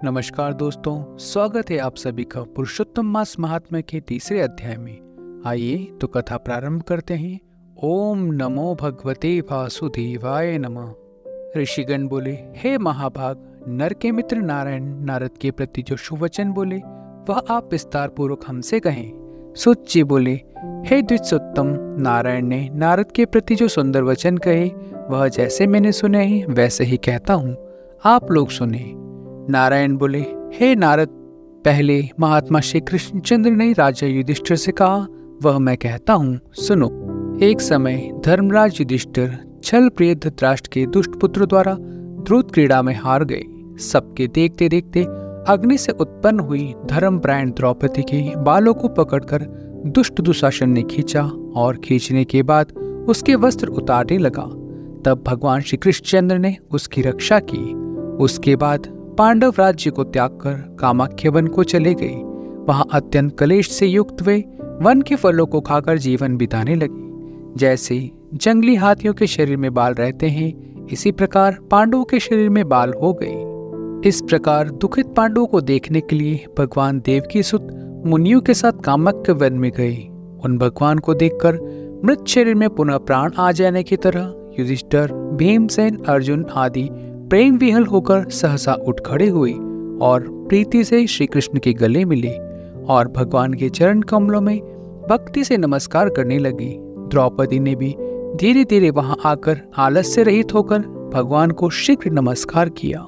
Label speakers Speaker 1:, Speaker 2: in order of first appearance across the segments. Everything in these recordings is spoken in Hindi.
Speaker 1: नमस्कार दोस्तों, स्वागत है आप सभी का पुरुषोत्तम मास महात्म्य के तीसरे अध्याय में। आइए तो कथा प्रारंभ करते हैं। ओम नमो भगवते वासुदेवाय नमः। ऋषिगण बोले, हे महाभाग, नर के मित्र नारायण नारद के प्रति जो शुभवचन बोले वह आप विस्तार पूर्वक हमसे कहें। सुत जी बोले, हे द्विजोत्तम, नारायण ने नारद के प्रति जो सुंदर वचन कहे वह जैसे मैंने सुने हैं वैसे ही कहता हूँ, आप लोग सुने। नारायण बोले, हे नारद, पहले महात्मा श्री कृष्णचंद्र ने राजा युधिष्ठिर से कहा वह मैं कहता हूँ, सुनो। एक समय धर्मराज युधिष्ठिर छल प्रिय धृतराष्ट्र के दुष्ट पुत्र द्वारा द्रुत क्रीड़ा में हार गए। सबके देखते देखते अग्नि से उत्पन्न हुई धर्मपरायण द्रौपदी के बालों को पकड़कर दुष्ट दुशासन ने खींचा और खींचने के बाद उसके वस्त्र उतारने लगा। तब भगवान श्री कृष्णचंद्र ने उसकी रक्षा की। उसके बाद पांडव राज्य को त्याग कर कामाख्य वन को चले गए। वहां अत्यंत कलेश से युक्त वे वन के फलों को खाकर जीवन बिताने लगे। जैसे जंगली हाथियों के शरीर में बाल रहते हैं, इसी प्रकार पांडवों के शरीर में बाल हो गए। इस प्रकार दुखित पांडवों को देखने के लिए भगवान देवकी सुत मुनियों के साथ कामाख्य वन में गए। उन भगवान को देखकर मृत शरीर में पुनः प्राण आ जाने की तरह युधिष्ठिर, भीमसेन, अर्जुन आदि प्रेम विहल होकर सहसा उठ खड़े हुए और प्रीति से श्री कृष्ण के गले मिले और भगवान के चरण कमलों में भक्ति से नमस्कार करने लगे। द्रौपदी ने भी धीरे धीरे वहां आकर आलस से रहित होकर भगवान को शीघ्र नमस्कार किया।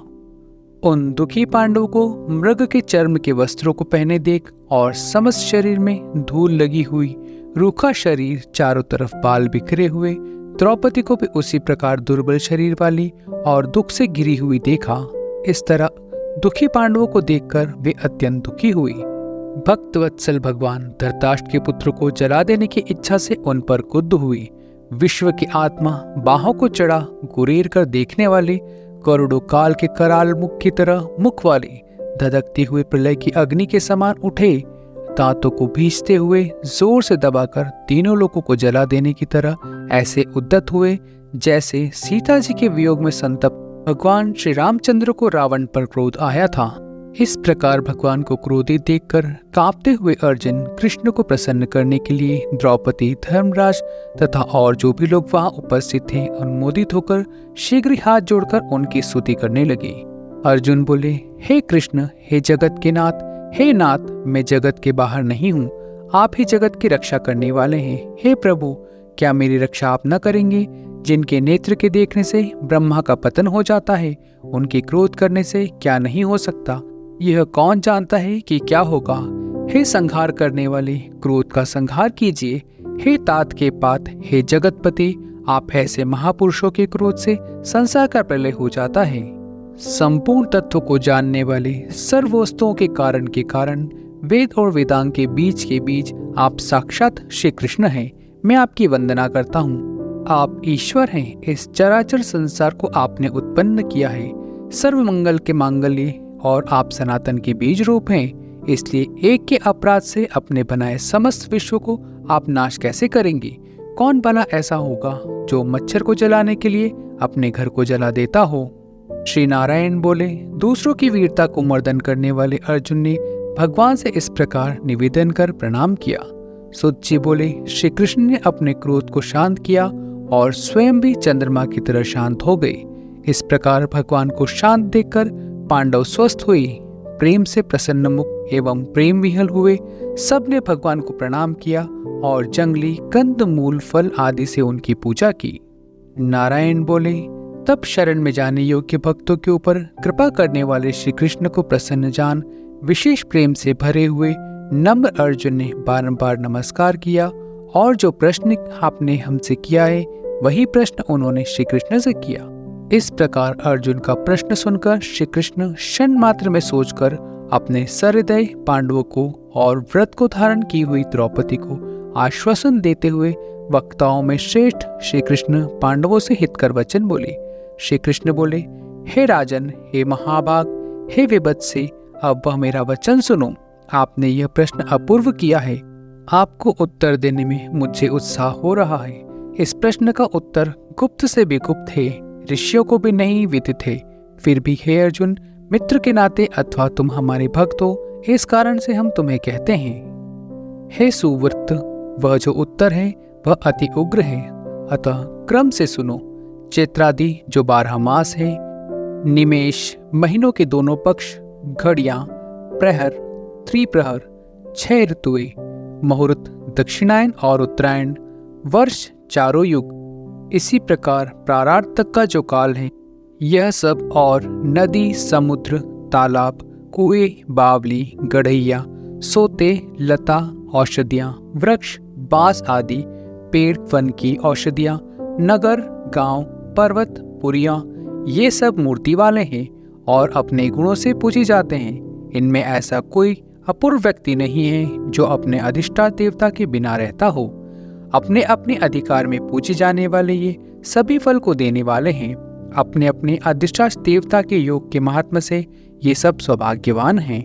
Speaker 1: उन दुखी पांडवों को मृग के चर्म के वस्त्रों को पहने देख और समस्त शरीर में धूल लगी हुई, रूखा शरीर, चारों तरफ बाल बिखरे हुए, द्रौपदी को भी उसी प्रकार दुर्बल शरीर वाली और दुख से घिरी हुई देखा। इस तरह दुखी पांडवों को देखकर वे अत्यंत दुखी हुई। भक्तवत्सल भगवान धृतराष्ट्र के पुत्र को जला देने की इच्छा से उन पर क्रुद्ध हुई। विश्व की आत्मा बाहों को चढ़ा गुरेर कर देखने वाले, करोड़ों काल के कराल मुख की तरह मुख वाले, धधकती हुए प्रलय की अग्नि के समान उठे, दांतों को भींचते हुए जोर से दबाकर तीनों लोगों को जला देने की तरह ऐसे उद्यत हुए जैसे सीता जी के वियोग में संतप्त भगवान श्री रामचंद्र को रावण पर क्रोध आया था। इस प्रकार भगवान को क्रोधित देखकर कांपते हुए अर्जुन कृष्ण को प्रसन्न करने के लिए द्रौपदी, धर्मराज तथा और जो भी लोग वहां उपस्थित थे अनुमोदित होकर शीघ्र हाथ जोड़कर उनकी स्तुति करने लगे। अर्जुन बोले, हे कृष्ण, हे जगत के नाथ, हे नाथ, मैं जगत के बाहर नहीं हूँ, आप ही जगत की रक्षा करने वाले हैं। हे प्रभु, क्या मेरी रक्षा आप न करेंगे? जिनके नेत्र के देखने से ब्रह्मा का पतन हो जाता है, उनके क्रोध करने से क्या नहीं हो सकता? यह कौन जानता है कि क्या होगा? हे संहार करने वाले, क्रोध का संहार कीजिए। हे तात के पात, हे जगतपति, आप ऐसे महापुरुषों के क्रोध से संसार का प्रलय हो जाता है। संपूर्ण तत्व को जानने वाले, सर्व वस्तुओं के कारण वेद और वेदांग के बीच आप साक्षात श्री कृष्ण हैं। मैं आपकी वंदना करता हूँ। आप ईश्वर हैं। इस चराचर संसार को आपने उत्पन्न किया है। सर्व मंगल के मांगल्य और आप सनातन के बीज रूप हैं। इसलिए एक के अपराध से अपने बनाए समस्त विश्व को आप नाश कैसे करेंगे? कौन भला ऐसा होगा जो मच्छर को जलाने के लिए अपने घर को जला देता हो? श्री नारायण बोले, दूसरों की वीरता को मर्दन करने वाले अर्जुन ने भगवान से इस प्रकार निवेदन कर प्रणाम किया। सुत जी बोले, श्री कृष्ण ने अपने क्रोध को शांत किया और स्वयं भी चंद्रमा की तरह शांत हो गए। इस प्रकार भगवान को शांत देखकर पांडव स्वस्थ हुए, प्रेम से प्रसन्न मुख एवं प्रेम विहल हुए। सबने भगवान को प्रणाम किया और जंगली कंद मूल फल आदि से उनकी पूजा की। नारायण बोले, तब शरण में जाने योग्य भक्तों के ऊपर कृपा करने वाले श्री कृष्ण को प्रसन्न जान विशेष प्रेम से भरे हुए नम्र अर्जुन ने बारंबार नमस्कार किया और जो प्रश्न आपने हमसे किया है वही प्रश्न उन्होंने श्री कृष्ण से किया। इस प्रकार अर्जुन का प्रश्न सुनकर श्री कृष्ण क्षण मात्र में सोचकर अपने सहृदय पांडवों को और व्रत को धारण की हुई द्रौपदी को आश्वासन देते हुए वक्ताओं में श्रेष्ठ श्री कृष्ण पांडवों से हितकर वचन बोले। श्री कृष्ण बोले, हे राजन, हे महाभाग, हे विभत्से, अब वह मेरा वचन सुनो। आपने यह प्रश्न अपूर्व किया है। आपको उत्तर देने में मुझे उत्साह हो रहा है। इस प्रश्न का उत्तर गुप्त से भी गुप्त है, ऋषियों को भी नहीं विदित है। फिर भी हे अर्जुन, मित्र के नाते अथवा तुम हमारे भक्त हो, इस कारण से हम तुम्हें कहते हैं। हे सुव्रत, वह जो उत्तर है वह अति उग्र है, अतः क्रम से सुनो। चैत्रादि जो 12 मास है, निमेष महीनों के दोनों पक्ष, घड़ियां, प्रहर, त्रिप्रहर, 6 ऋतुएं, मुहूर्त, दक्षिणायन और उत्तरायण, वर्ष, चारों युग, इसी प्रकार प्रारार्ध तक का जो काल है, यह सब और नदी, समुद्र, तालाब, कुएं, बावली, गढ़ैया, सोते, लता, औषधियाँ, वृक्ष, बांस आदि, पेड़, वन की औषधियाँ, नगर, गांव, पर्वत, पुरियाँ, ये सब मूर्ति वाले हैं और अपने गुणों से पूजे जाते हैं। इनमें ऐसा कोई अपूर्व व्यक्ति नहीं है जो अपने अधिष्ठान देवता के बिना रहता हो। अपने अपने अधिकार में पूजे जाने वाले ये सभी फल को देने वाले हैं। अपने अपने अधिष्ठान देवता के योग के महात्म से ये सब सौभाग्यवान हैं।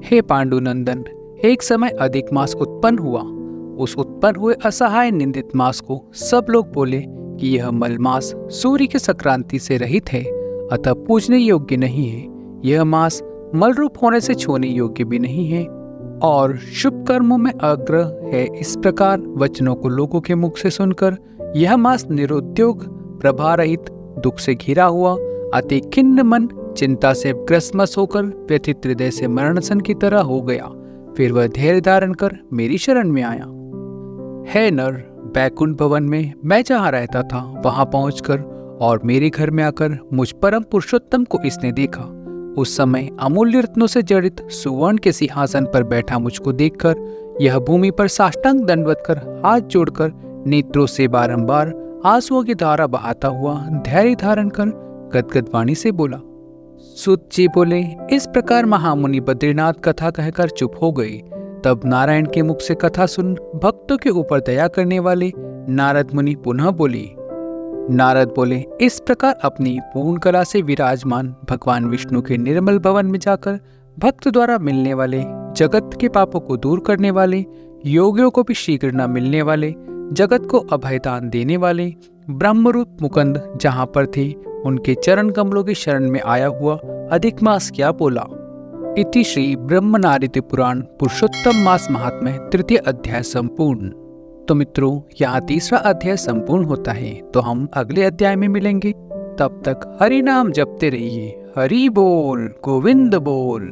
Speaker 1: हे पांडुनंदन, एक समय अधिक मास उत्पन्न हुआ। उस उत्पन्न हुए असहाय निंदित मास को सब लोग बोले कि यह मल मास सूर्य की संक्रांति से रहित है, अतः पूजने योग्य नहीं है। यह मास मल रूप होने से छूने योग्य भी नहीं है और शुभ कर्मों में अग्र है। इस प्रकार वचनों को लोगों के मुख से सुनकर यह मास निरुद्योग, प्रभा रहित, दुख से घिरा हुआ, अति खिन्न मन, चिंता से ग्रस्तमस होकर व्यथित हृदय से मरणसन की तरह हो गया। फिर वह धैर्य धारण कर मेरी शरण में आया। हे नर, बैकुंठ भवन में मैं जहाँ रहता था वहां पहुंचकर और मेरे घर में आकर मुझ परम पुरुषोत्तम को इसने देखा। उस समय अमूल्य रत्नों से जड़ित सुवर्ण के सिंहासन पर बैठा मुझको देखकर यह भूमि पर साष्टांग दंडवत कर हाथ जोड़कर नेत्रों से बारंबार आंसुओं की धारा बहाता हुआ धैर्य धारण कर गदगद वाणी से बोला। सूत जी बोले, इस प्रकार महामुनि बद्रीनाथ कथा कहकर चुप हो गए। तब नारायण के मुख से कथा सुन भक्तों के ऊपर दया करने वाले नारद मुनि पुनः बोले। नारद बोले, इस प्रकार अपनी पूर्ण कला से विराजमान भगवान विष्णु के निर्मल भवन में जाकर भक्त द्वारा मिलने वाले, जगत के पापों को दूर करने वाले, योगियों को भी शीघ्र न मिलने वाले, जगत को अभयदान देने वाले ब्रह्मरूप मुकुंद जहाँ पर थे उनके चरण कमलों की शरण में आया हुआ अधिक मास क्या बोला। इति श्री ब्रह्मनारिति पुराण पुरुषोत्तम मास महात्म्य 3य अध्याय संपूर्ण। तो मित्रों, यहाँ 3रा अध्याय संपूर्ण होता है। तो हम अगले अध्याय में मिलेंगे। तब तक हरि नाम जपते रहिए। हरि बोल, गोविंद बोल।